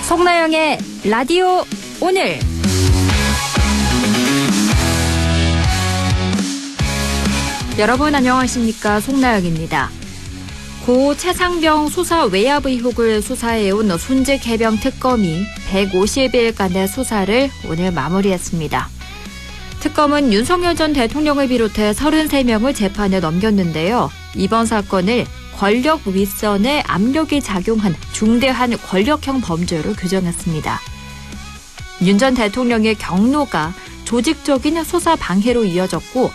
송나영의 라디오 오늘. 여러분 안녕하십니까? 송나영입니다. 고 최상병 수사 외압 의혹을 수사해온 손직 해병 특검이 150일간의 수사를 오늘 마무리했습니다. 특검은 윤석열 전 대통령을 비롯해 33명을 재판에 넘겼는데요. 이번 사건을 권력 윗선에 압력이 작용한 중대한 권력형 범죄로 규정했습니다. 윤 전 대통령의 경로가 조직적인 수사 방해로 이어졌고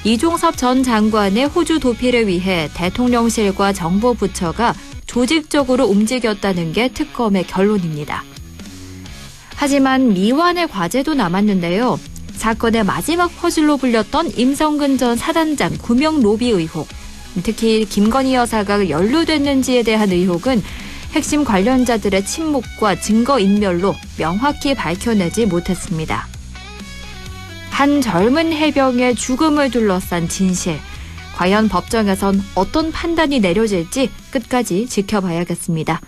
이종섭 전 장관의 호주 도피를 위해 대통령실과 정보부처가 조직적으로 움직였다는 게 특검의 결론입니다. 하지만 미완의 과제도 남았는데요. 사건의 마지막 퍼즐로 불렸던 임성근 전 사단장 구명 로비 의혹, 특히 김건희 여사가 연루됐는지에 대한 의혹은 핵심 관련자들의 침묵과 증거인멸로 명확히 밝혀내지 못했습니다. 한 젊은 해병의 죽음을 둘러싼 진실, 과연 법정에선 어떤 판단이 내려질지 끝까지 지켜봐야겠습니다.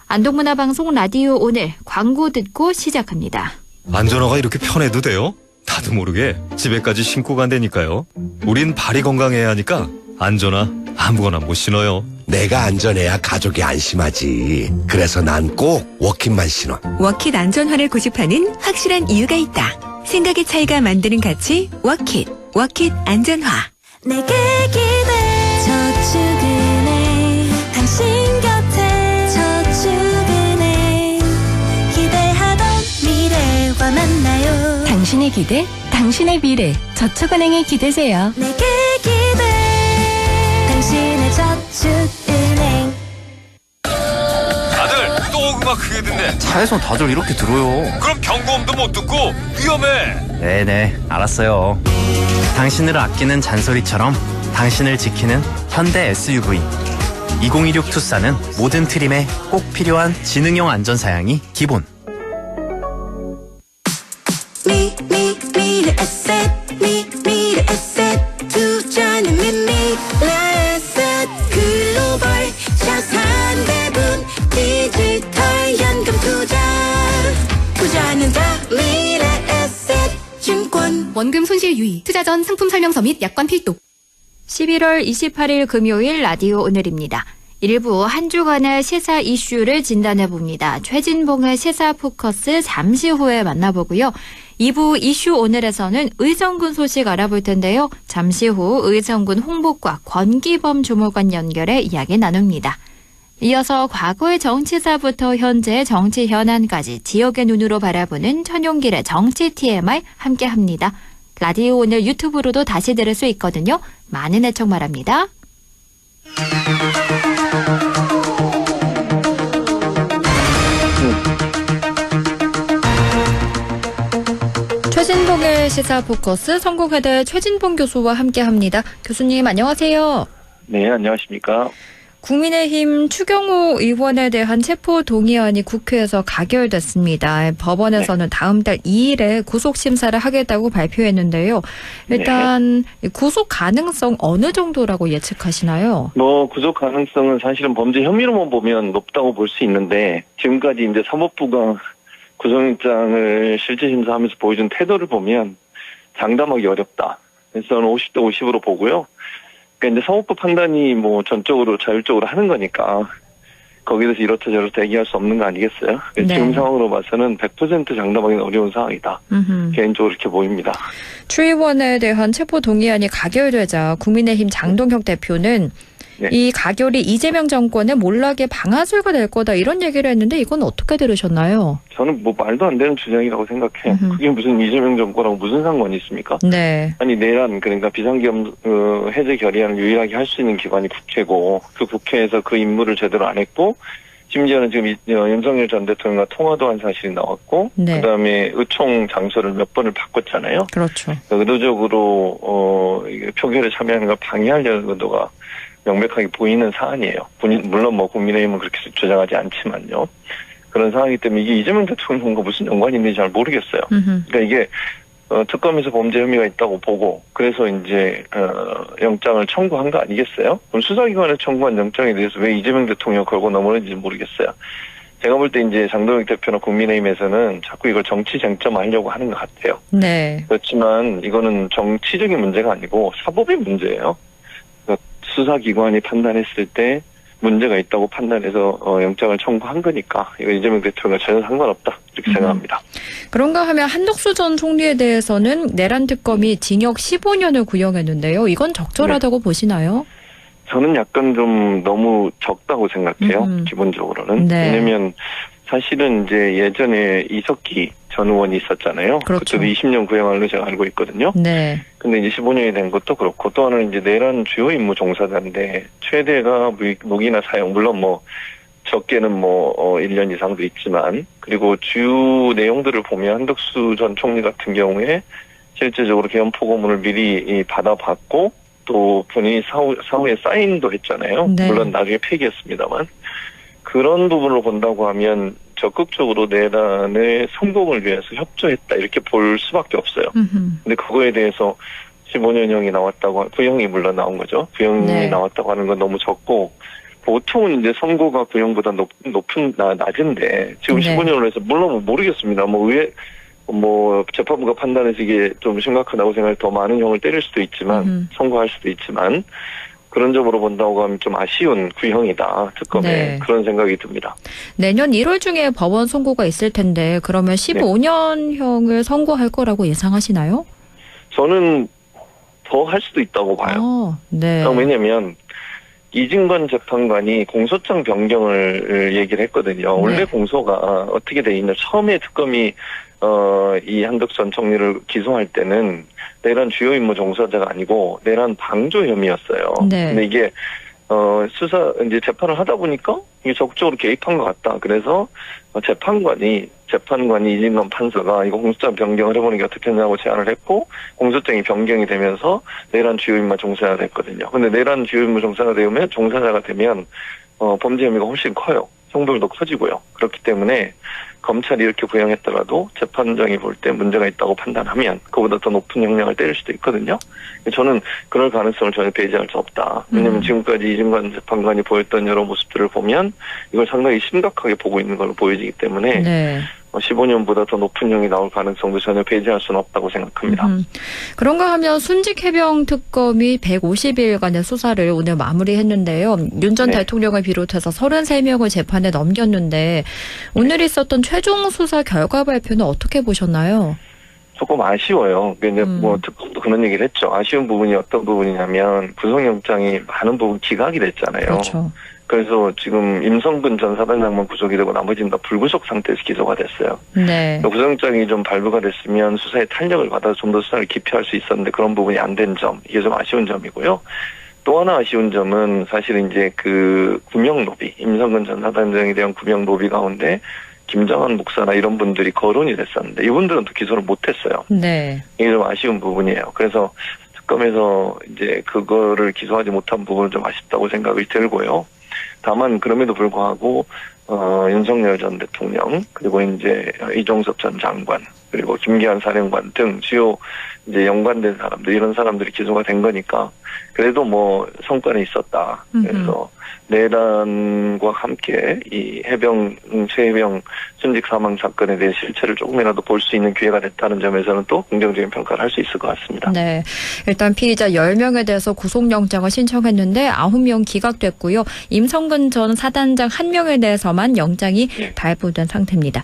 안동문화방송 라디오 오늘 광고 듣고 시작합니다. 안전화가 이렇게 편해도 돼요? 나도 모르게 집에까지 신고 간다니까요. 우린 발이 건강해야 하니까 안전화 아무거나 못 신어요. 내가 안전해야 가족이 안심하지. 그래서 난 꼭 워킷만 신어. 워킷 안전화를 고집하는 확실한 이유가 있다. 생각의 차이가 만드는 가치 워킷. 워킷 안전화. 내게 기대 저축은행 당신 곁에 저축은행 기대하던 미래와 만나요. 당신의 기대, 당신의 미래. 저축은행에 기대세요. 내게 기대 당신의 저축은행. 아들, 또 음악 크게 듣네. 차에서 다들 이렇게 들어요. 그럼 경고음도 못 듣고 위험해. 네네, 알았어요. 당신을 아끼는 잔소리처럼 당신을 지키는 현대 SUV 2016 투싼은 모든 트림에 꼭 필요한 지능형 안전사양이 기본. 미래 에셋 미래 에셋 투자는 미래 에셋 글로벌 자산배분 디지털 연금 투자 투자는 더 미래 에셋 증권. 원금 손실 유의, 투자 전 상품 설명서 및 약관 필독. 11월 28일 금요일 라디오 오늘입니다. 일부 한 주간의 시사 이슈를 진단해봅니다. 최진봉의 시사 포커스 잠시 후에 만나보고요. 2부 이슈 오늘에서는 의성군 소식 알아볼 텐데요. 잠시 후 의성군 홍보과 권기범 주무관 연결해 이야기 나눕니다. 이어서 과거의 정치사부터 현재의 정치 현안까지 지역의 눈으로 바라보는 천용길의 정치 TMI 함께합니다. 라디오 오늘 유튜브로도 다시 들을 수 있거든요. 많은 애청 바랍니다. 최진봉의 시사 포커스 성공회대 최진봉 교수와 함께합니다. 교수님 안녕하세요. 네, 안녕하십니까. 국민의힘 추경호 의원에 대한 체포동의안이 국회에서 가결됐습니다. 법원에서는 다음 달 2일에 구속심사를 하겠다고 발표했는데요. 일단 구속 가능성 어느 정도라고 예측하시나요? 구속 가능성은 사실은 범죄 혐의로만 보면 높다고 볼 수 있는데 지금까지 이제 사법부가 구속영장을 실제 심사하면서 보여준 태도를 보면 장담하기 어렵다. 그래서 저는 50대 50으로 보고요. 그러니까 이제 사법부 판단이 전적으로 자율적으로 하는 거니까 거기에 대해서 이렇다 저렇다 얘기할 수 없는 거 아니겠어요? 네. 지금 상황으로 봐서는 100% 장담하기는 어려운 상황이다. 개인적으로 이렇게 보입니다. 추 의원에 대한 체포 동의안이 가결되자 국민의힘 장동혁 대표는 이 가결이 이재명 정권의 몰락의 방아쇠가 될 거다 이런 얘기를 했는데 이건 어떻게 들으셨나요? 저는 말도 안 되는 주장이라고 생각해요. 그게 무슨 이재명 정권하고 무슨 상관이 있습니까? 네. 아니 내란 그러니까 비상계엄 해제 결의안을 유일하게 할 수 있는 기관이 국회고 그 국회에서 그 임무를 제대로 안 했고 심지어는 지금 윤석열 전 대통령과 통화도 한 사실이 나왔고 그다음에 의총 장소를 몇 번을 바꿨잖아요. 그렇죠. 의도적으로 표결에 참여하는 걸 방해하려는 의도가 명백하게 보이는 사안이에요. 물론 국민의힘은 그렇게 주장하지 않지만요. 그런 상황이기 때문에 이게 이재명 대통령과 무슨 연관이 있는지 잘 모르겠어요. 그러니까 이게 특검에서 범죄 혐의가 있다고 보고 그래서 이제 영장을 청구한 거 아니겠어요? 그럼 수사기관에 청구한 영장에 대해서 왜 이재명 대통령 걸고 넘어는지 모르겠어요. 제가 볼 때 이제 장동혁 대표나 국민의힘에서는 자꾸 이걸 정치 쟁점화하려고 하는 것 같아요. 네. 그렇지만 이거는 정치적인 문제가 아니고 사법의 문제예요. 수사기관이 판단했을 때 문제가 있다고 판단해서 영장을 청구한 거니까 이거 이재명 대통령과 전혀 상관없다 이렇게 생각합니다. 그런가 하면 한덕수 전 총리에 대해서는 내란 특검이 징역 15년을 구형했는데요. 이건 적절하다고 보시나요? 저는 약간 좀 너무 적다고 생각해요. 기본적으로는. 네. 왜냐면 사실은 이제 예전에 이석기 전 의원이 있었잖아요. 그렇죠. 그때도 20년 구형한 걸로 제가 알고 있거든요. 네. 근데 이제 15년이 된 것도 그렇고 또 하나는 이제 내란 주요 임무 종사자인데 최대가 무기나 사용 물론 뭐 적게는 1년 이상도 있지만 그리고 주요 내용들을 보면 한덕수 전 총리 같은 경우에 실제적으로 개헌 포고문을 미리 받아봤고 또 본인이 사후에 사인도 했잖아요. 네. 물론 나중에 폐기했습니다만 그런 부분으로 본다고 하면 적극적으로 내란의 성공을 위해서 협조했다 이렇게 볼 수밖에 없어요. 근데 그거에 대해서 15년형이 나왔다고 구형이 물론 나온 거죠. 구형이 네. 나왔다고 하는 건 너무 적고 보통은 이제 선고가 구형보다 낮은데 지금 네. 15년으로 해서 물론 모르겠습니다. 재판부가 판단해서 이게 좀 심각하다고 생각해 더 많은 형을 때릴 수도 있지만 선고할 수도 있지만 그런 점으로 본다고 하면 좀 아쉬운 구형이다 특검에 네. 그런 생각이 듭니다. 내년 1월 중에 법원 선고가 있을 텐데 그러면 15년형을 선고할 거라고 예상하시나요? 저는 더 할 수도 있다고 봐요. 네. 왜냐면 이진관 재판관이 공소장 변경을 얘기를 했거든요. 원래 공소가 어떻게 돼 있냐. 처음에 특검이 이 한덕수 전 총리를 기소할 때는 내란 주요 임무 종사자가 아니고 내란 방조 혐의였어요. 네. 근데 이게 이제 재판을 하다 보니까 이게 적극적으로 개입한 것 같다. 그래서 재판관이 이진관 판사가 이거 공소장 변경을 해보는 게 어떻겠냐고 제안을 했고 공소장이 변경이 되면서 내란 주요 임무 종사자가 됐거든요. 근데 내란 주요 임무 종사자가 되면 범죄 혐의가 훨씬 커요. 형벌도 커지고요. 그렇기 때문에 검찰이 이렇게 구형했더라도 재판장이 볼 때 문제가 있다고 판단하면 그보다 더 높은 형량을 때릴 수도 있거든요. 저는 그럴 가능성을 전혀 배제할 수 없다. 왜냐하면 지금까지 이진관 재판관이 보였던 여러 모습들을 보면 이걸 상당히 심각하게 보고 있는 걸로 보여지기 때문에 네. 15년보다 더 높은 형이 나올 가능성도 전혀 배제할 수는 없다고 생각합니다. 그런가 하면 순직 해병 특검이 150일간의 수사를 오늘 마무리했는데요. 윤 전 네. 대통령을 비롯해서 33명을 재판에 넘겼는데 오늘 있었던 최종 수사 결과 발표는 어떻게 보셨나요? 조금 아쉬워요. 근데 특검도 그런 얘기를 했죠. 아쉬운 부분이 어떤 부분이냐면 구속영장이 많은 부분 기각이 됐잖아요. 그렇죠. 그래서 지금 임성근 전 사단장만 구속이 되고 나머지는 다 불구속 상태에서 기소가 됐어요. 네. 구속영장이 좀 발부가 됐으면 수사에 탄력을 받아서 좀 더 수사를 기피할 수 있었는데 그런 부분이 안 된 점, 이게 좀 아쉬운 점이고요. 또 하나 아쉬운 점은 사실 이제 그 구명로비, 임성근 전 사단장에 대한 구명로비 가운데 김정한 목사나 이런 분들이 거론이 됐었는데 이분들은 또 기소를 못했어요. 네. 이게 좀 아쉬운 부분이에요. 그래서 특검에서 이제 그거를 기소하지 못한 부분은 좀 아쉽다고 생각이 들고요. 다만 그럼에도 불구하고 윤석열 전 대통령 그리고 이제 이종섭 전 장관 그리고 김기한 사령관 등 주요 이제 연관된 사람들 이런 사람들이 기소가 된 거니까 그래도 성과는 있었다. 그래서 내란과 함께 이 최해병 순직 사망 사건에 대해 실체를 조금이라도 볼 수 있는 기회가 됐다는 점에서는 또 긍정적인 평가를 할 수 있을 것 같습니다. 네. 일단 피의자 10명에 대해서 구속영장을 신청했는데 9명 기각됐고요. 임성근 전 사단장 1명에 대해서만 영장이 발부된 상태입니다.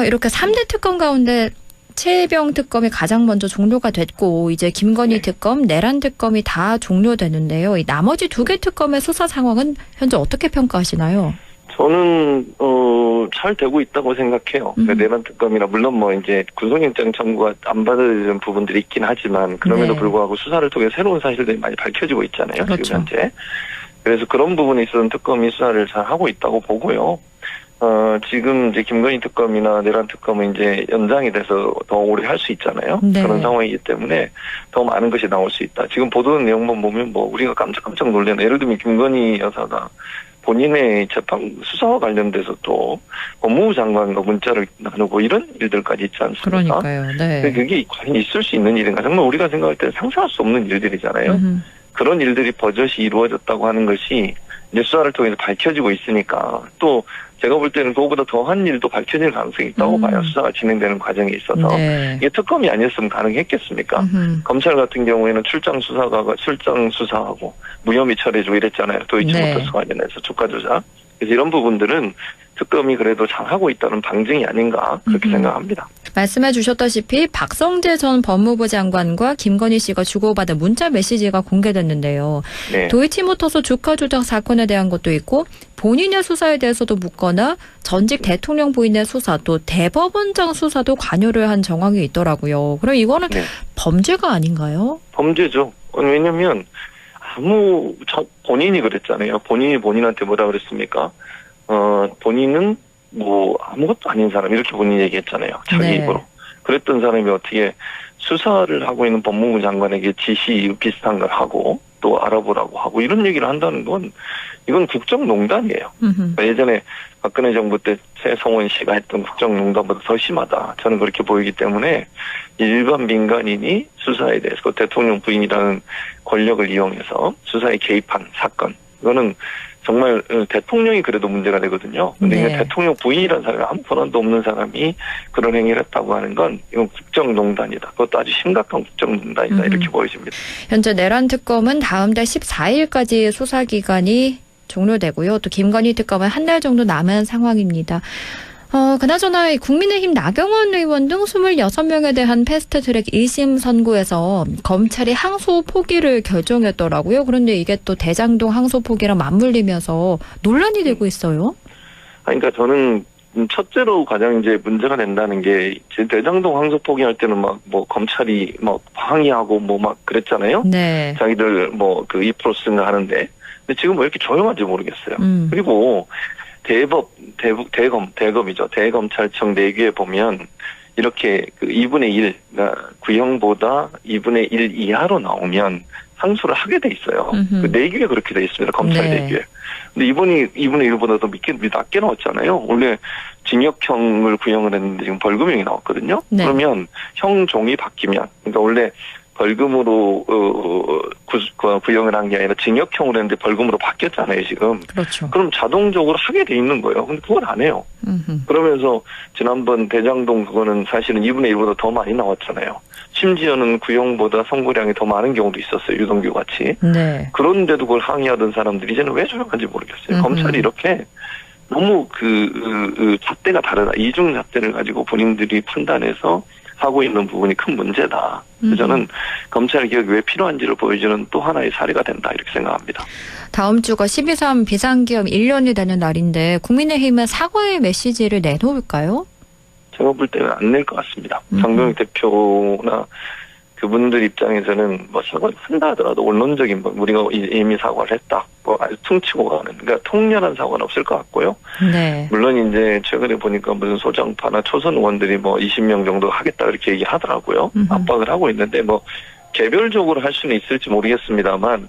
이렇게 3대 특검 가운데 최해병 특검이 가장 먼저 종료가 됐고 이제 김건희 특검, 내란 특검이 다 종료되는데요. 이 나머지 2개 특검의 수사 상황은 현재 어떻게 평가하시나요? 저는 잘 되고 있다고 생각해요. 내란 특검이나 물론 이제 구속영장 청구가 안 받아들이는 부분들이 있긴 하지만 그럼에도 불구하고 수사를 통해 새로운 사실들이 많이 밝혀지고 있잖아요. 그렇죠. 지금 현재. 그래서 그런 부분에 있어서는 특검이 수사를 잘 하고 있다고 보고요. 지금 이제 김건희 특검이나 내란 특검은 이제 연장이 돼서 더 오래 할 수 있잖아요. 네. 그런 상황이기 때문에 더 많은 것이 나올 수 있다. 지금 보도된 내용만 보면 우리가 깜짝깜짝 놀라는 예를 들면 김건희 여사가 본인의 재판 수사와 관련돼서 또 법무부 장관과 문자를 나누고 이런 일들까지 있지 않습니까? 그러니까요. 네. 근데 그게 과연 있을 수 있는 일인가? 정말 우리가 생각할 때는 상상할 수 없는 일들이잖아요. 그런 일들이 버젓이 이루어졌다고 하는 것이 이제 수사를 통해서 밝혀지고 있으니까 또 제가 볼 때는 그거보다 더한 일도 밝혀질 가능성이 있다고 봐요. 수사가 진행되는 과정에 있어서. 네. 이게 특검이 아니었으면 가능했겠습니까? 검찰 같은 경우에는 출장 수사하고 무혐의 처리해주고 이랬잖아요. 도이치모터스 관련해서 주가 조작. 그래서 이런 부분들은 특검이 그래도 잘하고 있다는 방증이 아닌가 그렇게 생각합니다. 말씀해 주셨다시피 박성재 전 법무부 장관과 김건희 씨가 주고받은 문자 메시지가 공개됐는데요. 네. 도이치모터스 주가 조작 사건에 대한 것도 있고 본인의 수사에 대해서도 묻거나 전직 대통령 부인의 수사 또 대법원장 수사도 관여를 한 정황이 있더라고요. 그럼 이거는 네. 범죄가 아닌가요? 범죄죠. 왜냐하면 본인이 그랬잖아요. 본인이 본인한테 뭐라 그랬습니까? 본인은 뭐 아무것도 아닌 사람 이렇게 본인이 얘기했잖아요. 자기 네. 입으로. 그랬던 사람이 어떻게 수사를 하고 있는 법무부 장관에게 지시 비슷한 걸 하고 또 알아보라고 하고 이런 얘기를 한다는 건 이건 국정농단이에요. 그러니까 예전에 박근혜 정부 때 최성원 씨가 했던 국정농단보다 더 심하다. 저는 그렇게 보이기 때문에 일반 민간인이 수사에 대해서 그 대통령 부인이라는 권력을 이용해서 수사에 개입한 사건. 이거는 정말 대통령이 그래도 문제가 되거든요. 근데 네. 이게 대통령 부인이라는 사람이 아무 권한도 없는 사람이 그런 행위를 했다고 하는 건 이건 국정농단이다. 그것도 아주 심각한 국정농단이다. 이렇게 보여집니다. 현재 내란 특검은 다음 달 14일까지 수사 기간이 종료되고요. 또 김건희 특검은 한 달 정도 남은 상황입니다. 그나저나 국민의힘 나경원 의원 등 26명에 대한 패스트트랙 1심 선고에서 검찰이 항소 포기를 결정했더라고요. 그런데 이게 또 대장동 항소 포기랑 맞물리면서 논란이 되고 있어요. 그러니까 저는 첫째로 가장 이제 문제가 된다는 게 대장동 항소 포기할 때는 막 뭐 검찰이 막 항의하고 뭐 막 그랬잖아요. 네. 자기들 뭐 그 2%가 하는데 근데 지금 왜 이렇게 조용한지 모르겠어요. 그리고 대검이죠. 대검찰청 내규에 보면 이렇게 그 2분의 1, 그러니까 구형보다 2분의 1 이하로 나오면 항소를 하게 돼 있어요. 그 내규에 그렇게 돼 있습니다. 검찰 네. 내규에. 근데 이번이 2분의 1보다 더 낮게 나왔잖아요. 원래 징역형을 구형을 했는데 지금 벌금형이 나왔거든요. 네. 그러면 형 종이 바뀌면, 그러니까 원래 벌금으로 구형을 한 게 아니라 징역형으로 했는데 벌금으로 바뀌었잖아요, 지금. 그렇죠. 그럼 자동적으로 하게 돼 있는 거예요. 근데 그걸 안 해요. 그러면서 지난번 대장동 그거는 사실은 2분의 1보다 더 많이 나왔잖아요. 심지어는 구형보다 선고량이 더 많은 경우도 있었어요. 유동규 같이. 네. 그런데도 그걸 항의하던 사람들이 이제는 왜 조용한지 모르겠어요. 검찰이 이렇게 너무 잣대가 다르다. 이중 잣대를 가지고 본인들이 판단해서 하고 있는 부분이 큰 문제다. 그래서 저는 검찰 개혁이 왜 필요한지를 보여주는 또 하나의 사례가 된다. 이렇게 생각합니다. 다음 주가 12.3 비상계엄 1년이 되는 날인데 국민의힘은 사과의 메시지를 내놓을까요? 제가 볼 때는 안 낼 것 같습니다. 정동영 대표나 그분들 입장에서는 뭐 사과를 한다 하더라도 원론적인 뭐 우리가 이미 사과를 했다. 뭐 아주 퉁치고 가는 그러니까 통렬한 사과는 없을 것 같고요. 네. 물론 이제 최근에 보니까 무슨 소장파나 초선 의원들이 뭐 20명 정도 하겠다 이렇게 얘기하더라고요. 압박을 하고 있는데 뭐 개별적으로 할 수는 있을지 모르겠습니다만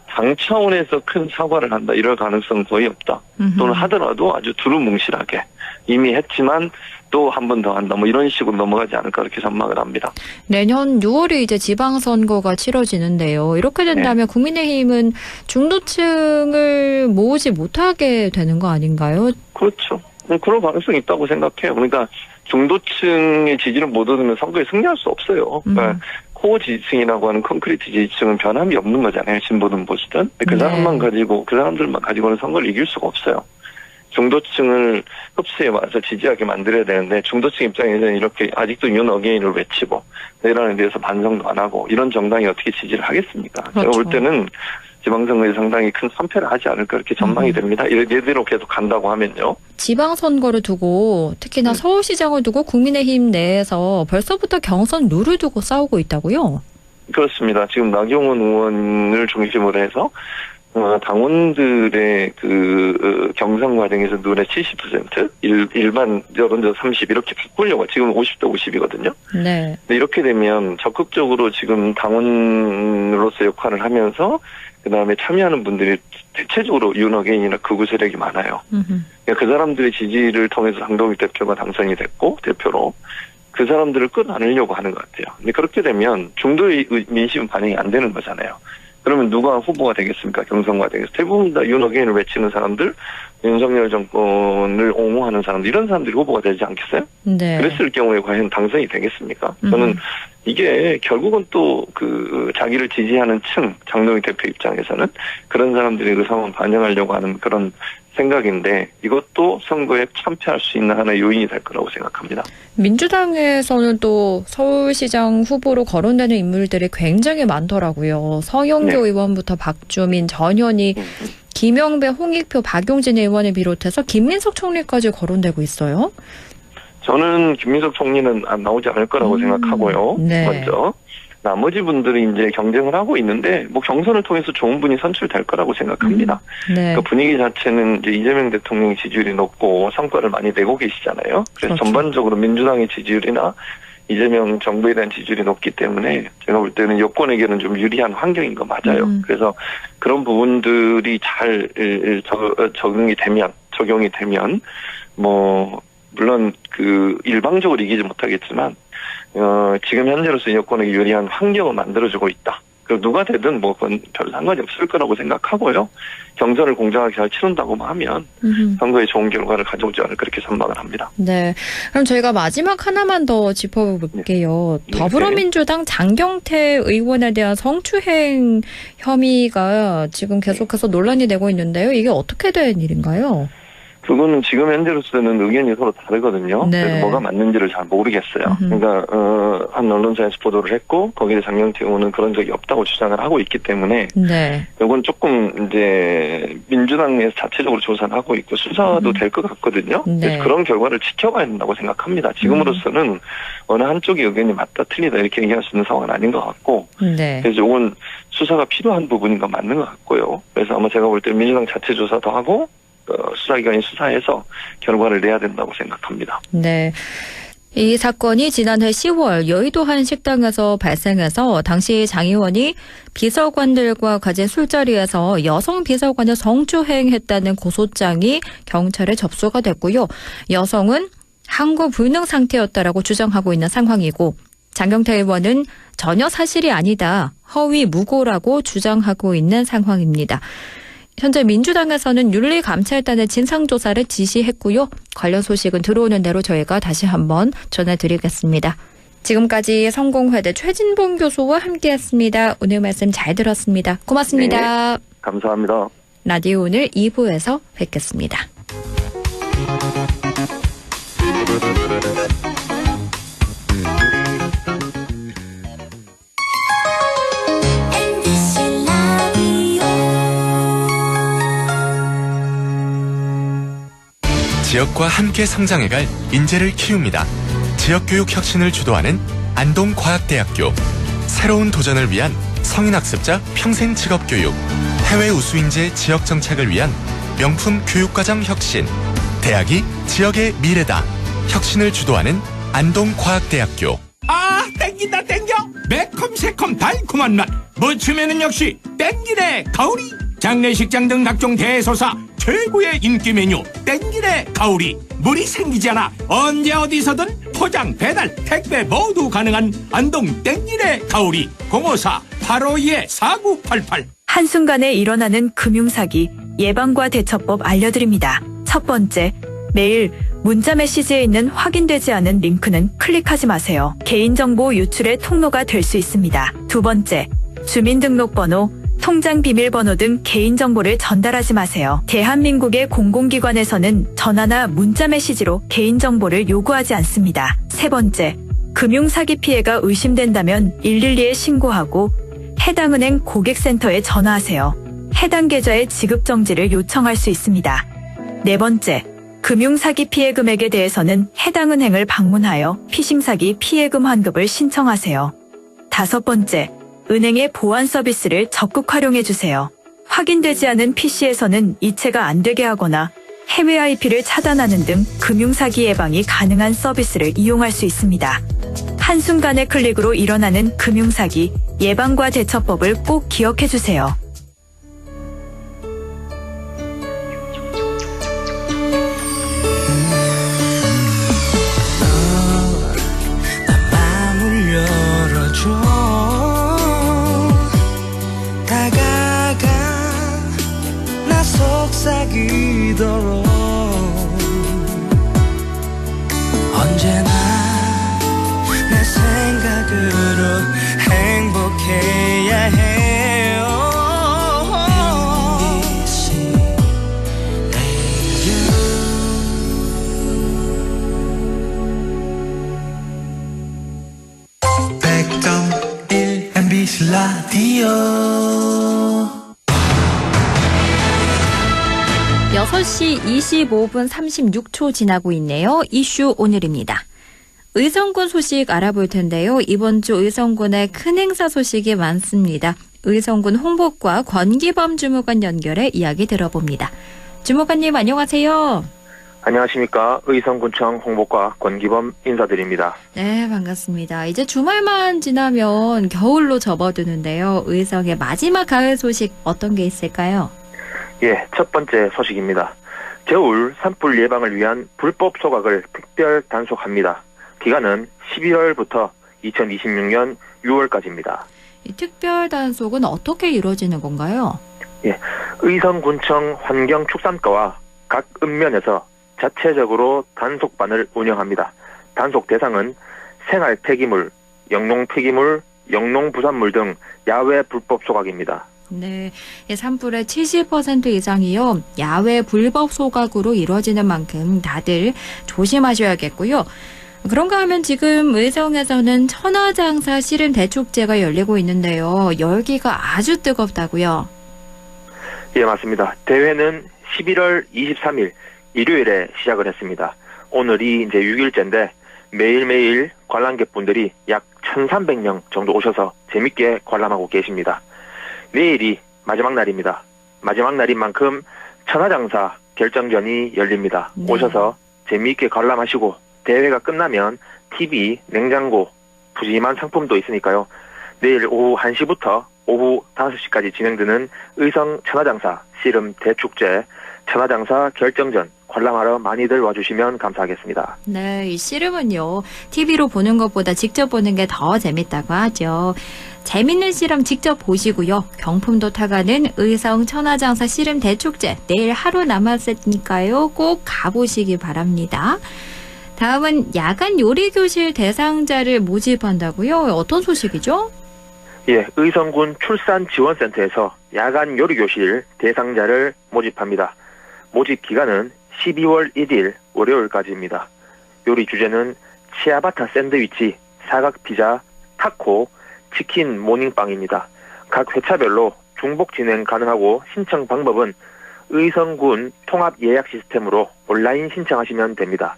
당 차원에서 큰 사과를 한다 이럴 가능성은 거의 없다. 또는 하더라도 아주 두루뭉실하게 이미 했지만 또 한 번 더 한다. 뭐 이런 식으로 넘어가지 않을까 그렇게 전망을 합니다. 내년 6월에 이제 지방선거가 치러지는데요. 이렇게 된다면 국민의힘은 중도층을 모으지 못하게 되는 거 아닌가요? 그렇죠. 그런 가능성이 있다고 생각해요. 그러니까 중도층의 지지를 못 얻으면 선거에 승리할 수 없어요. 그러니까 코어 지지층이라고 하는 콘크리트 지지층은 변함이 없는 거잖아요. 진보든 보수든. 그 사람만 가지고 그 사람들만 가지고는 선거를 이길 수가 없어요. 중도층을 흡수해 와서 지지하게 만들어야 되는데 중도층 입장에서는 이렇게 아직도 윤 어게인을 외치고 내란에 대해서 반성도 안 하고 이런 정당이 어떻게 지지를 하겠습니까? 그렇죠. 제가 볼 때는 지방선거에 상당히 큰 선패를 하지 않을까 이렇게 전망이 됩니다. 이대로 계속 간다고 하면요. 지방선거를 두고 특히나 서울시장을 두고 국민의힘 내에서 벌써부터 경선 룰을 두고 싸우고 있다고요? 그렇습니다. 지금 나경원 의원을 중심으로 해서 당원들의 그 경선 과정에서 누구나 70%, 일반 여론조사 30 이렇게 바꾸려고 지금 50대 50이거든요. 네. 근데 이렇게 되면 적극적으로 지금 당원으로서 역할을 하면서 그 다음에 참여하는 분들이 대체적으로 윤어게인이나 극우 세력이 많아요. 그러니까 그 사람들의 지지를 통해서 장동익 대표가 당선이 됐고 대표로 그 사람들을 끌어안으려고 하는 것 같아요. 근데 그렇게 되면 중도의 민심 반영이 안 되는 거잖아요. 그러면 누가 후보가 되겠습니까? 경선 과정에서 대부분 다 윤어게인을 외치는 사람들, 윤석열 정권을 옹호하는 사람들 이런 사람들이 후보가 되지 않겠어요? 네. 그랬을 경우에 과연 당선이 되겠습니까? 저는 이게 결국은 또 그 자기를 지지하는 층, 장동익 대표 입장에서는 그런 사람들의 의사만 반영하려고 하는 그런 생각인데 이것도 선거에 참패할 수 있는 하나의 요인이 될 거라고 생각합니다. 민주당에서는 또 서울시장 후보로 거론되는 인물들이 굉장히 많더라고요. 서영교 네. 의원부터 박주민, 전현희, 김영배, 홍익표, 박용진 의원을 비롯해서 김민석 총리까지 거론되고 있어요. 저는 김민석 총리는 안 나오지 않을 거라고 생각하고요. 네. 먼저. 나머지 분들이 이제 경쟁을 하고 있는데 뭐 경선을 통해서 좋은 분이 선출될 거라고 생각합니다. 네. 그 분위기 자체는 이제 이재명 대통령 지지율이 높고 성과를 많이 내고 계시잖아요. 그래서 그렇죠. 전반적으로 민주당의 지지율이나 이재명 정부에 대한 지지율이 높기 때문에 제가 볼 때는 여권에게는 좀 유리한 환경인 거 맞아요. 그래서 그런 부분들이 잘 적용이 되면 뭐 물론 그 일방적으로 이기지 못하겠지만 지금 현재로서 여권에게 유리한 환경을 만들어주고 있다. 그리고 누가 되든 뭐 그건 별 상관이 없을 거라고 생각하고요. 경선을 공정하게 잘 치른다고만 하면 선거에 좋은 결과를 가져오지 않을 그렇게 전망을 합니다. 네. 그럼 저희가 마지막 하나만 더 짚어볼게요. 네. 더불어민주당 장경태 의원에 대한 성추행 혐의가 지금 계속해서 논란이 되고 있는데요. 이게 어떻게 된 일인가요? 그거는 지금 현재로서는 의견이 서로 다르거든요. 네. 그래서 뭐가 맞는지를 잘 모르겠어요. 그러니까 한 언론사에서 보도를 했고 거기에 장경태 의원은 그런 적이 없다고 주장을 하고 있기 때문에 네. 이건 조금 이제 민주당에서 자체적으로 조사를 하고 있고 수사도 될 것 같거든요. 네. 그래서 그런 결과를 지켜봐야 된다고 생각합니다. 지금으로서는 어느 한쪽의 의견이 맞다 틀리다 이렇게 얘기할 수 있는 상황은 아닌 것 같고 네. 그래서 이건 수사가 필요한 부분인 건 맞는 것 같고요. 그래서 아마 제가 볼 때 민주당 자체 조사도 하고 수사기관이 수사해서 결과를 내야 된다고 생각합니다. 네. 이 사건이 지난해 10월 여의도 한 식당에서 발생해서 당시 장 의원이 비서관들과 가진 술자리에서 여성 비서관을 성추행했다는 고소장이 경찰에 접수가 됐고요. 여성은 항고 불능 상태였다라고 주장하고 있는 상황이고 장경태 의원은 전혀 사실이 아니다. 허위 무고라고 주장하고 있는 상황입니다. 현재 민주당에서는 윤리감찰단의 진상조사를 지시했고요. 관련 소식은 들어오는 대로 저희가 다시 한번 전해드리겠습니다. 지금까지 성공회대 최진봉 교수와 함께했습니다. 오늘 말씀 잘 들었습니다. 고맙습니다. 네, 감사합니다. 라디오 오늘 2부에서 뵙겠습니다. 지역과 함께 성장해갈 인재를 키웁니다. 지역교육 혁신을 주도하는 안동과학대학교. 새로운 도전을 위한 성인학습자 평생 직업교육. 해외 우수인재 지역정착을 위한 명품 교육과정 혁신. 대학이 지역의 미래다. 혁신을 주도하는 안동과학대학교. 아, 땡긴다 땡겨. 매콤새콤 달콤한 맛. 무침에는 역시 땡기네 가오리. 장례식장 등 각종 대소사 최고의 인기 메뉴 땡기네 가오리. 물이 생기지 않아 언제 어디서든 포장 배달 택배 모두 가능한 안동 땡기네 가오리. 054-852-4988. 한순간에 일어나는 금융사기 예방과 대처법 알려드립니다. 첫 번째, 매일 문자 메시지에 있는 확인되지 않은 링크는 클릭하지 마세요. 개인정보 유출의 통로가 될 수 있습니다. 두 번째, 주민등록번호, 통장 비밀번호 등 개인정보를 전달하지 마세요. 대한민국의 공공기관에서는 전화나 문자 메시지로 개인정보를 요구하지 않습니다. 세 번째, 금융사기 피해가 의심된다면 112에 신고하고 해당 은행 고객센터에 전화하세요. 해당 계좌의 지급 정지를 요청할 수 있습니다. 네 번째, 금융사기 피해 금액에 대해서는 해당 은행을 방문하여 피싱사기 피해금 환급을 신청하세요. 다섯 번째, 은행의 보안 서비스를 적극 활용해 주세요. 확인되지 않은 PC에서는 이체가 안 되게 하거나 해외 IP를 차단하는 등 금융사기 예방이 가능한 서비스를 이용할 수 있습니다. 한순간의 클릭으로 일어나는 금융사기 예방과 대처법을 꼭 기억해 주세요. 마음을 열어줘 다가가 나 속삭이도록 언제나 내 생각으로 행복해야 해요 MBC 라디오 6시 25분 36초 지나고 있네요. 이슈 오늘입니다. 의성군 소식 알아볼 텐데요. 이번 주 의성군에 큰 행사 소식이 많습니다. 의성군 홍보과 권기범 주무관 연결해 이야기 들어봅니다. 주무관님 안녕하세요. 안녕하십니까. 의성군청 홍보과 권기범 인사드립니다. 네, 반갑습니다. 이제 주말만 지나면 겨울로 접어드는데요. 의성의 마지막 가을 소식 어떤 게 있을까요? 예, 첫 번째 소식입니다. 겨울 산불 예방을 위한 불법 소각을 특별 단속합니다. 기간은 11월부터 2026년 6월까지입니다. 이 특별 단속은 어떻게 이루어지는 건가요? 예, 의성군청 환경축산과와 각 읍면에서 자체적으로 단속반을 운영합니다. 단속 대상은 생활 폐기물, 영농 폐기물, 영농 부산물 등 야외 불법 소각입니다. 네, 산불의 70% 이상이요. 야외 불법 소각으로 이루어지는 만큼 다들 조심하셔야겠고요. 그런가 하면 지금 의성에서는 천하장사 씨름 대축제가 열리고 있는데요. 열기가 아주 뜨겁다고요. 예, 맞습니다. 대회는 11월 23일 일요일에 시작을 했습니다. 오늘이 이제 6일째인데 매일매일 관람객분들이 약 1,300명 정도 오셔서 재밌게 관람하고 계십니다. 내일이 마지막 날입니다. 마지막 날인 만큼 천하장사 결정전이 열립니다. 네. 오셔서 재미있게 관람하시고 대회가 끝나면 TV, 냉장고, 푸짐한 상품도 있으니까요. 내일 오후 1시부터 오후 5시까지 진행되는 의성 천하장사 씨름 대축제 천하장사 결정전 관람하러 많이들 와주시면 감사하겠습니다. 네, 이 씨름은요. TV로 보는 것보다 직접 보는 게 더 재밌다고 하죠. 재밌는 씨름 직접 보시고요. 경품도 타가는 의성 천하장사 씨름 대축제 내일 하루 남았으니까요. 꼭 가보시기 바랍니다. 다음은 야간 요리교실 대상자를 모집한다고요? 어떤 소식이죠? 예, 의성군 출산지원센터에서 야간 요리교실 대상자를 모집합니다. 모집 기간은 12월 1일 월요일까지입니다. 요리 주제는 치아바타 샌드위치, 사각 피자, 타코, 치킨 모닝빵입니다. 각 회차별로 중복 진행 가능하고 신청 방법은 의성군 통합 예약 시스템으로 온라인 신청하시면 됩니다.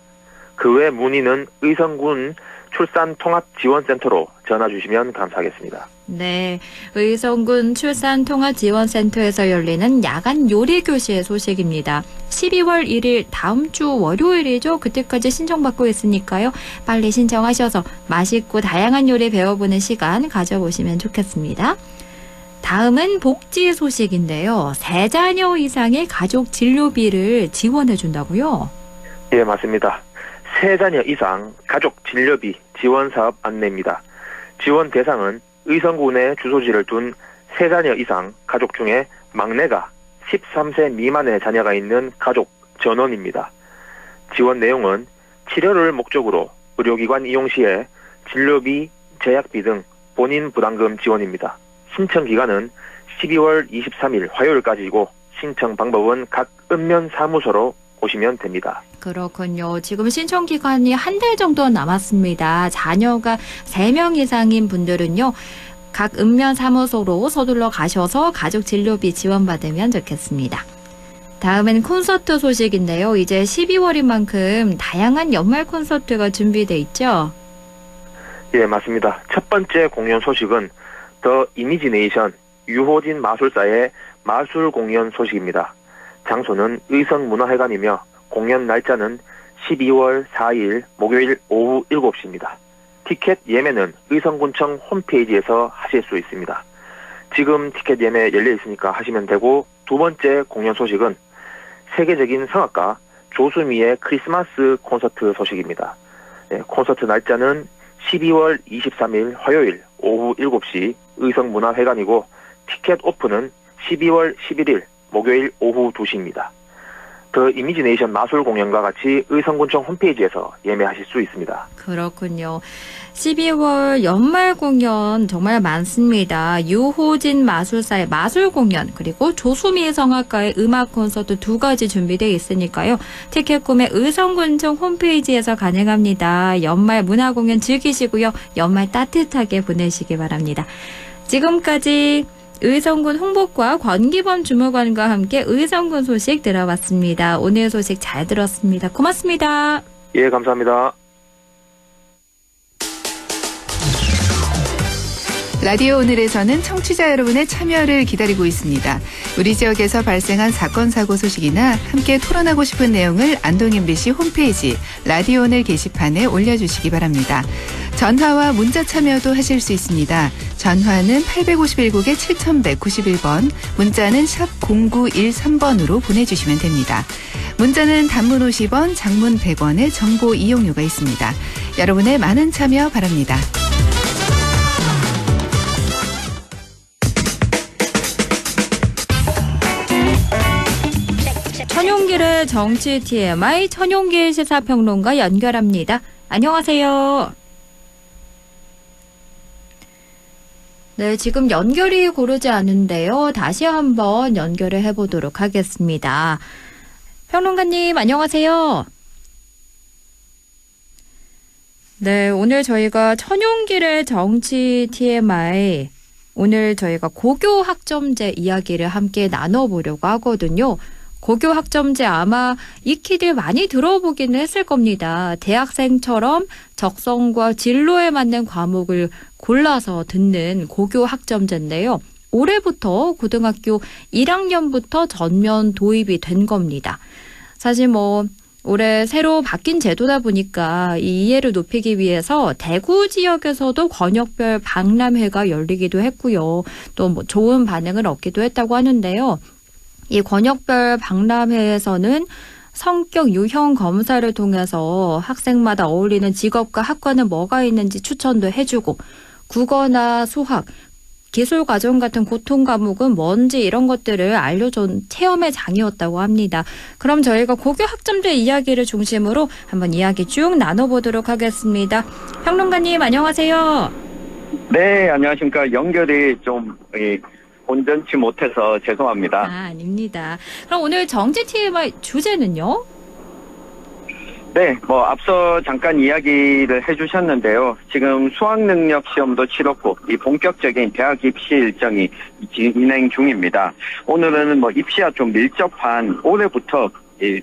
그 외 문의는 의성군 출산통합지원센터로 전화 주시면 감사하겠습니다. 네, 의성군 출산통합지원센터에서 열리는 야간 요리교실 소식입니다. 12월 1일 다음 주 월요일이죠. 그때까지 신청받고 있으니까요. 빨리 신청하셔서 맛있고 다양한 요리 배워보는 시간 가져보시면 좋겠습니다. 다음은 복지 소식인데요. 3자녀 이상의 가족 진료비를 지원해준다고요? 예, 맞습니다. 3자녀 이상 가족 진료비 지원 사업 안내입니다. 지원 대상은 의성군에 주소지를 둔 3자녀 이상 가족 중에 막내가 13세 미만의 자녀가 있는 가족 전원입니다. 지원 내용은 치료를 목적으로 의료기관 이용 시에 진료비, 제약비 등 본인 부담금 지원입니다. 신청 기간은 12월 23일 화요일까지이고 신청 방법은 각 읍면 사무소로 오시면 됩니다. 그렇군요. 지금 신청 기간이 한 달 정도 남았습니다. 자녀가 3명 이상인 분들은요. 각 읍면 사무소로 서둘러 가셔서 가족 진료비 지원받으면 좋겠습니다. 다음은 콘서트 소식인데요. 이제 12월인 만큼 다양한 연말 콘서트가 준비돼 있죠? 예, 맞습니다. 첫 번째 공연 소식은 더 이미지네이션 유호진 마술사의 마술 공연 소식입니다. 장소는 의성문화회관이며 공연 날짜는 12월 4일 목요일 오후 7시입니다. 티켓 예매는 의성군청 홈페이지에서 하실 수 있습니다. 지금 티켓 예매 열려 있으니까 하시면 되고, 두 번째 공연 소식은 세계적인 성악가 조수미의 크리스마스 콘서트 소식입니다. 콘서트 날짜는 12월 23일 화요일 오후 7시 의성문화회관이고, 티켓 오픈은 12월 11일 목요일 오후 2시입니다. 더 이미지네이션 마술 공연과 같이 의성군청 홈페이지에서 예매하실 수 있습니다. 그렇군요. 12월 연말 공연 정말 많습니다. 유호진 마술사의 마술 공연, 그리고 조수미 성악가의 음악 콘서트 두 가지 준비되어 있으니까요. 티켓 구매 의성군청 홈페이지에서 가능합니다. 연말 문화 공연 즐기시고요. 연말 따뜻하게 보내시기 바랍니다. 지금까지 의성군 홍보과 권기범 주무관과 함께 의성군 소식 들어봤습니다. 오늘 소식 잘 들었습니다. 고맙습니다. 예, 감사합니다. 라디오 오늘에서는 청취자 여러분의 참여를 기다리고 있습니다. 우리 지역에서 발생한 사건 사고 소식이나 함께 토론하고 싶은 내용을 안동 MBC 홈페이지 라디오 오늘 게시판에 올려주시기 바랍니다. 전화와 문자 참여도 하실 수 있습니다. 전화는 851국에 7191번, 문자는 샵 0913번으로 보내주시면 됩니다. 문자는 단문 50원, 장문 100원의 정보 이용료가 있습니다. 여러분의 많은 참여 바랍니다. 천용길의 정치 TMI, 천용길 시사평론가 연결합니다. 안녕하세요. 네, 지금 연결이 고르지 않은데요. 다시 한번 연결을 해보도록 하겠습니다. 평론가님, 안녕하세요. 네, 오늘 저희가 천용길의 정치 TMI, 오늘 저희가 고교 학점제 이야기를 함께 나눠보려고 하거든요. 고교 학점제 아마 익히들 많이 들어보기는 했을 겁니다. 대학생처럼 적성과 진로에 맞는 과목을 골라서 듣는 고교 학점제인데요. 올해부터 고등학교 1학년부터 전면 도입이 된 겁니다. 사실 올해 새로 바뀐 제도다 보니까 이 이해를 높이기 위해서 대구 지역에서도 권역별 박람회가 열리기도 했고요. 또 좋은 반응을 얻기도 했다고 하는데요. 이 권역별 박람회에서는 성격 유형 검사를 통해서 학생마다 어울리는 직업과 학과는 뭐가 있는지 추천도 해주고, 국어나 수학, 기술 과정 같은 고통 과목은 뭔지 이런 것들을 알려준 체험의 장이었다고 합니다. 그럼 저희가 고교 학점제 이야기를 중심으로 한번 이야기 쭉 나눠보도록 하겠습니다. 평론가님, 안녕하세요. 네, 안녕하십니까. 연결이 좀 온전치 못해서 죄송합니다. 아닙니다. 그럼 오늘 정치 TMI 주제는요? 네, 앞서 잠깐 이야기를 해주셨는데요. 지금 수학능력 시험도 치렀고, 이 본격적인 대학 입시 일정이 진행 중입니다. 오늘은 입시와 좀 밀접한 올해부터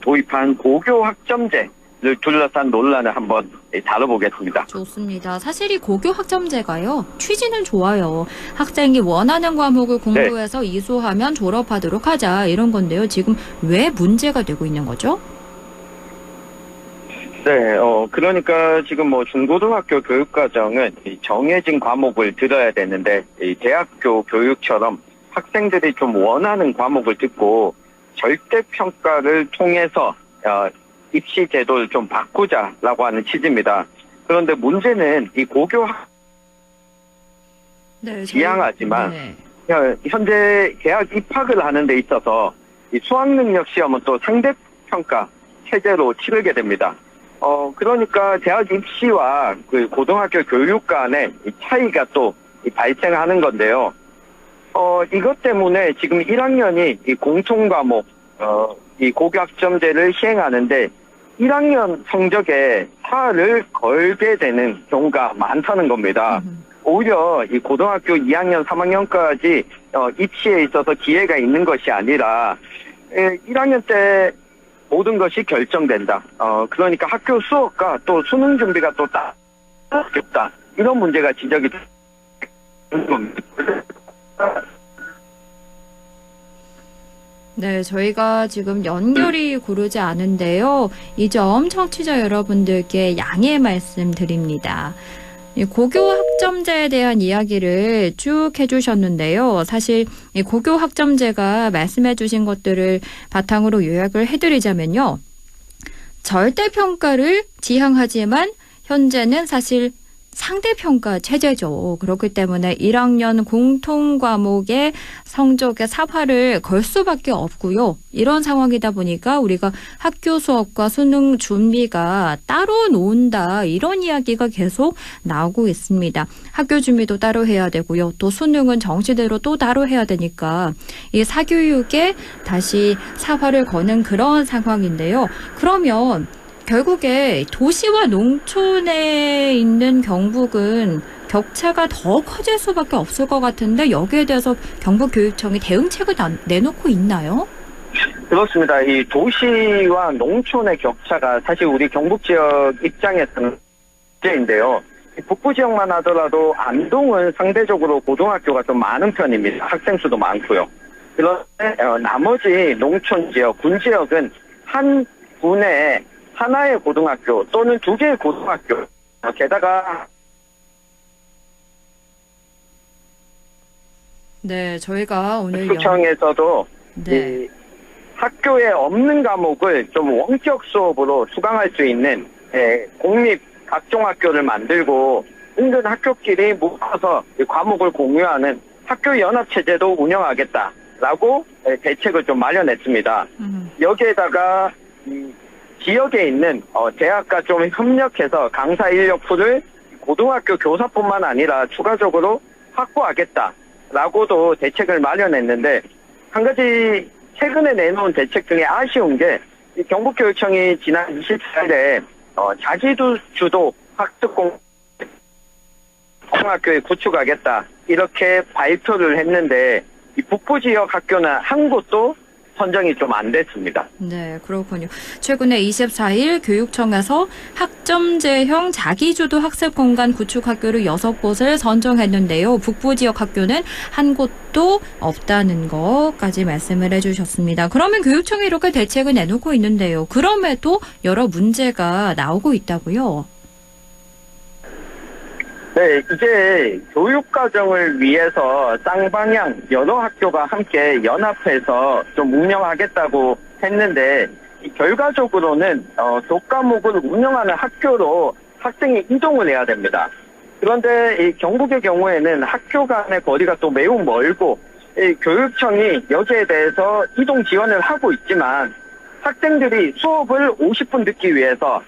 도입한 고교 학점제를 둘러싼 논란을 한번 다뤄보겠습니다. 좋습니다. 사실 이 고교 학점제가요, 취지는 좋아요. 학생이 원하는 과목을 공부해서 네. 이수하면 졸업하도록 하자, 이런 건데요. 지금 왜 문제가 되고 있는 거죠? 네, 그러니까 지금 중고등학교 교육과정은 정해진 과목을 들어야 되는데, 대학교 교육처럼 학생들이 좀 원하는 과목을 듣고 절대평가를 통해서 입시 제도를 좀 바꾸자라고 하는 취지입니다. 그런데 문제는 이 고교 지향하지만 현재 대학 입학을 하는 데 있어서 이 수학능력 시험은 또 상대평가 체제로 치르게 됩니다. 그러니까 대학 입시와 그 고등학교 교육 간의 차이가 또 발생하는 건데요. 이것 때문에 지금 1학년이 이 공통과목, 이 고교 학점제를 시행하는데 1학년 성적에 차를 걸게 되는 경우가 많다는 겁니다. 오히려 이 고등학교 2학년, 3학년까지 입시에 있어서 기회가 있는 것이 아니라 1학년 때 모든 것이 결정된다. 그러니까 학교 수업과 또 수능 준비가 또 없다. 이런 문제가 지적이 되는 겁니다. 네, 저희가 지금 연결이 고르지 않은데요. 이 점 청취자 여러분들께 양해 말씀드립니다. 이 고교 학점제에 대한 이야기를 쭉 해주셨는데요. 사실 이 고교 학점제가 말씀해주신 것들을 바탕으로 요약을 해드리자면요. 절대평가를 지향하지만 현재는 사실 상대평가 체제죠. 그렇기 때문에 1학년 공통과목의 성적의 사활을 걸 수밖에 없고요. 이런 상황이다 보니까 우리가 학교 수업과 수능 준비가 따로 논다. 이런 이야기가 계속 나오고 있습니다. 학교 준비도 따로 해야 되고요. 또 수능은 정시대로 또 따로 해야 되니까 이 사교육에 다시 사활을 거는 그런 상황인데요. 그러면 결국에 도시와 농촌에 있는 경북은 격차가 더 커질 수밖에 없을 것 같은데 여기에 대해서 경북교육청이 대응책을 내놓고 있나요? 그렇습니다. 이 도시와 농촌의 격차가 사실 우리 경북 지역 입장에서는 문제인데요. 북부 지역만 하더라도 안동은 상대적으로 고등학교가 좀 많은 편입니다. 학생 수도 많고요. 그런데 나머지 농촌 지역, 군 지역은 한 군에 하나의 고등학교 또는 두 개의 고등학교, 게다가 네, 저희가 오늘 교육청에서도 네. 학교에 없는 과목을 좀 원격 수업으로 수강할 수 있는 공립 각종 학교를 만들고 은근 학교끼리 모아서 과목을 공유하는 학교 연합 체제도 운영하겠다라고 대책을 좀 마련했습니다. 여기에다가 지역에 있는 대학과 좀 협력해서 강사 인력풀을 고등학교 교사뿐만 아니라 추가적으로 확보하겠다라고도 대책을 마련했는데 한 가지 최근에 내놓은 대책 중에 아쉬운 게 경북교육청이 지난 24일에 자기주도 학습공학교에 구축하겠다 이렇게 발표를 했는데 이 북부 지역 학교는 한 곳도 선정이 좀 안 됐습니다. 네, 그렇군요. 최근에 24일 교육청에서 학점제형 자기주도 학습공간 구축 학교를 6곳을 선정했는데요. 북부 지역 학교는 한 곳도 없다는 것까지 말씀을 해주셨습니다. 그러면 교육청이 이렇게 대책을 내놓고 있는데요. 그럼에도 여러 문제가 나오고 있다고요? 네, 이제 교육과정을 위해서 쌍방향 여러 학교가 함께 연합해서 좀 운영하겠다고 했는데 결과적으로는 교과목을 운영하는 학교로 학생이 이동을 해야 됩니다. 그런데 이 경북의 경우에는 학교 간의 거리가 또 매우 멀고 이 교육청이 여기에 대해서 이동 지원을 하고 있지만 학생들이 수업을 50분 듣기 위해서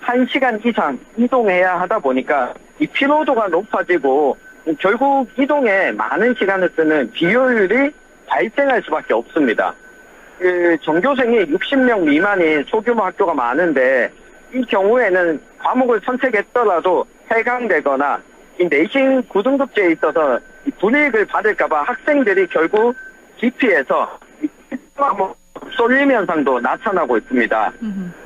1시간 이상 이동해야 하다 보니까 이 피로도가 높아지고 결국 이동에 많은 시간을 쓰는 비효율이 발생할 수밖에 없습니다. 전교생이 60명 미만이 소규모 학교가 많은데 이 경우에는 과목을 선택했더라도 해강되거나 이 내신 9등급제에 있어서 불이익을 받을까봐 학생들이 결국 기피해서 쏠림 현상도 나타나고 있습니다.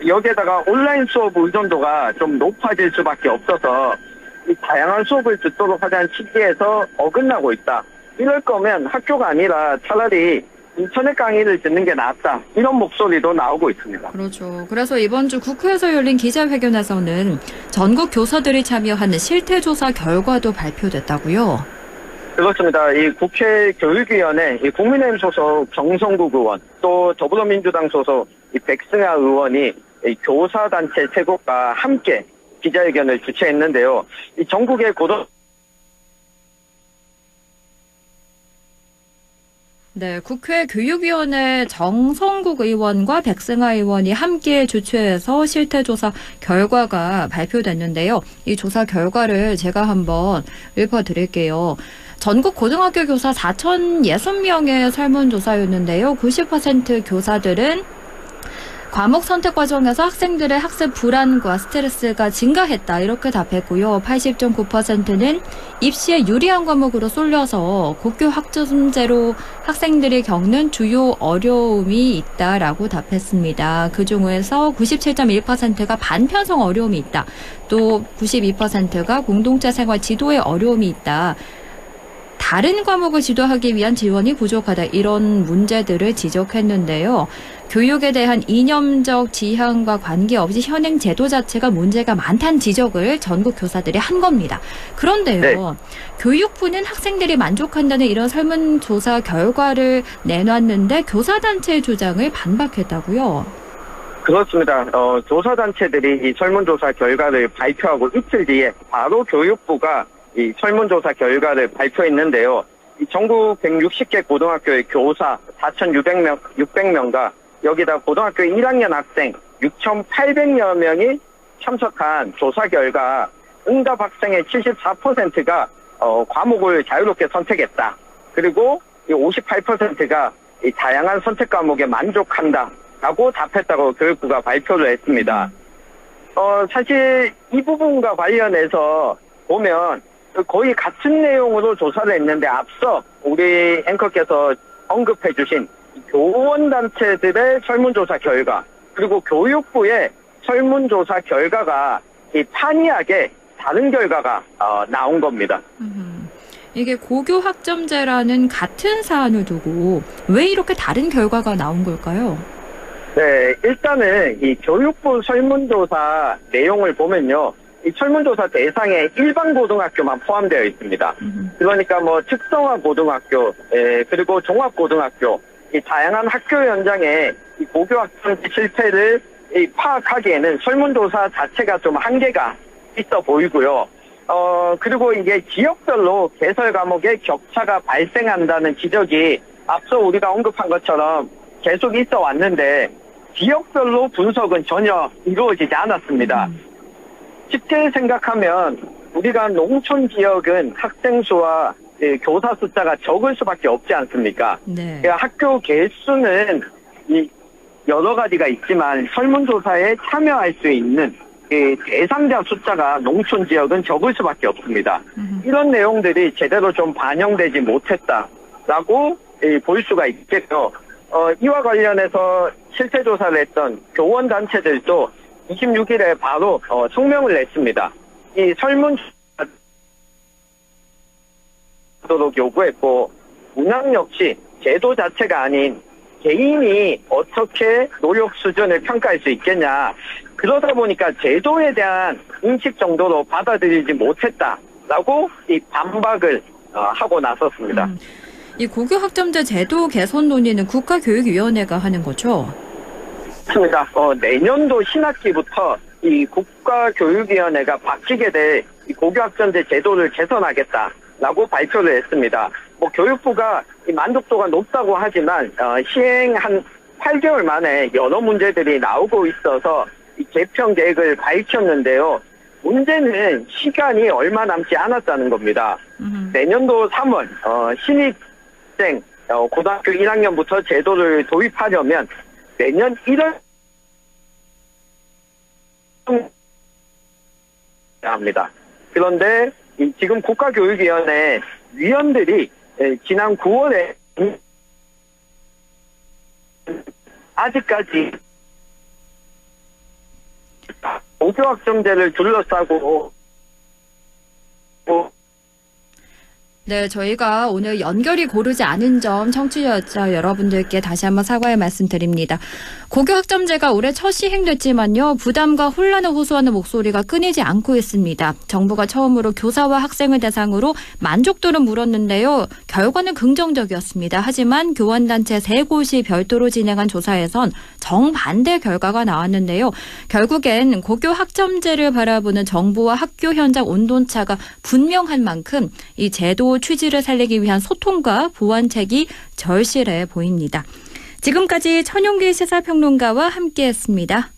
여기에다가 온라인 수업 의존도가 좀 높아질 수밖에 없어서 이 다양한 수업을 듣도록 하자는 취지에서 어긋나고 있다. 이럴 거면 학교가 아니라 차라리 인터넷 강의를 듣는 게 낫다. 이런 목소리도 나오고 있습니다. 그렇죠. 그래서 이번 주 국회에서 열린 기자회견에서는 전국 교사들이 참여하는 실태조사 결과도 발표됐다고요? 그렇습니다. 이 국회 교육위원회 이 국민의힘 소속 정성국 의원 또 더불어민주당 소속 이 백승하 의원이 이 교사단체 최고가 함께 기자회견을 주최했는데요. 이 전국의 네, 국회 교육위원회 정성국 의원과 백승하 의원이 함께 주최해서 실태조사 결과가 발표됐는데요. 이 조사 결과를 제가 한번 읊어드릴게요. 전국 고등학교 교사 4,060명의 설문조사였는데요. 90% 교사들은 과목 선택 과정에서 학생들의 학습 불안과 스트레스가 증가했다. 이렇게 답했고요. 80.9%는 입시에 유리한 과목으로 쏠려서 고교 학점제로 학생들이 겪는 주요 어려움이 있다라고 답했습니다. 그중에서 97.1%가 반편성 어려움이 있다. 또 92%가 공동체 생활 지도에 어려움이 있다. 다른 과목을 지도하기 위한 지원이 부족하다 이런 문제들을 지적했는데요. 교육에 대한 이념적 지향과 관계없이 현행 제도 자체가 문제가 많다는 지적을 전국 교사들이 한 겁니다. 그런데요. 네. 교육부는 학생들이 만족한다는 이런 설문조사 결과를 내놨는데 교사단체의 주장을 반박했다고요. 그렇습니다. 교사단체들이 이 설문조사 결과를 발표하고 이틀 뒤에 바로 교육부가 이 설문조사 결과를 발표했는데요. 이 전국 160개 고등학교의 교사 4,600명과 여기다 고등학교 1학년 학생 6,800여 명이 참석한 조사 결과 응답 학생의 74%가 과목을 자유롭게 선택했다. 그리고 58%가 이 다양한 선택 과목에 만족한다라고 답했다고 교육부가 발표를 했습니다. 사실 이 부분과 관련해서 보면 거의 같은 내용으로 조사를 했는데 앞서 우리 앵커께서 언급해 주신 교원단체들의 설문조사 결과 그리고 교육부의 설문조사 결과가 이 판이하게 다른 결과가 나온 겁니다. 이게 고교 학점제라는 같은 사안을 두고 왜 이렇게 다른 결과가 나온 걸까요? 네, 일단은 이 교육부 설문조사 내용을 보면요. 이 설문조사 대상에 일반 고등학교만 포함되어 있습니다. 그러니까 뭐 특성화 고등학교, 그리고 종합고등학교, 이 다양한 학교 현장에 이 고교 학점제 실태를 파악하기에는 설문조사 자체가 좀 한계가 있어 보이고요. 그리고 이게 지역별로 개설 과목의 격차가 발생한다는 지적이 앞서 우리가 언급한 것처럼 계속 있어 왔는데 지역별로 분석은 전혀 이루어지지 않았습니다. 쉽게 생각하면 우리가 농촌 지역은 학생 수와 교사 숫자가 적을 수밖에 없지 않습니까? 네. 그러니까 학교 개수는 여러 가지가 있지만 설문조사에 참여할 수 있는 대상자 숫자가 농촌 지역은 적을 수밖에 없습니다. 이런 내용들이 제대로 좀 반영되지 못했다라고 볼 수가 있겠죠. 이와 관련해서 실태조사를 했던 교원단체들도 26일에 바로 성명을 냈습니다. 이 설문조사를 요구했고 운항 역시 제도 자체가 아닌 개인이 어떻게 노력 수준을 평가할 수 있겠냐. 그러다 보니까 제도에 대한 인식 정도로 받아들이지 못했다라고 이 반박을 하고 나섰습니다. 이 고교 학점제 제도 개선 논의는 국가교육위원회가 하는 거죠? 맞습니다. 내년도 신학기부터 이 국가교육위원회가 바뀌게 될 이 고교 학점제 제도를 개선하겠다라고 발표를 했습니다. 교육부가 이 만족도가 높다고 하지만 시행 한 8개월 만에 여러 문제들이 나오고 있어서 이 개편 계획을 밝혔는데요. 문제는 시간이 얼마 남지 않았다는 겁니다. 내년도 3월 신입생 고등학교 1학년부터 제도를 도입하려면 내년 1월 합니다. 그런데 지금 국가교육위원회 위원들이 지난 9월에 아직까지 고교 학점제를 둘러싸고 네, 저희가 오늘 연결이 고르지 않은 점 청취자 여러분들께 다시 한번 사과의 말씀드립니다. 고교 학점제가 올해 첫 시행됐지만요. 부담과 혼란을 호소하는 목소리가 끊이지 않고 있습니다. 정부가 처음으로 교사와 학생을 대상으로 만족도를 물었는데요. 결과는 긍정적이었습니다. 하지만 교원단체 3곳이 별도로 진행한 조사에선 정반대 결과가 나왔는데요. 결국엔 고교 학점제를 바라보는 정부와 학교 현장 온도차가 분명한 만큼 이 제도 취지를 살리기 위한 소통과 보완책이 절실해 보입니다. 지금까지 천용기 시사평론가와 함께했습니다.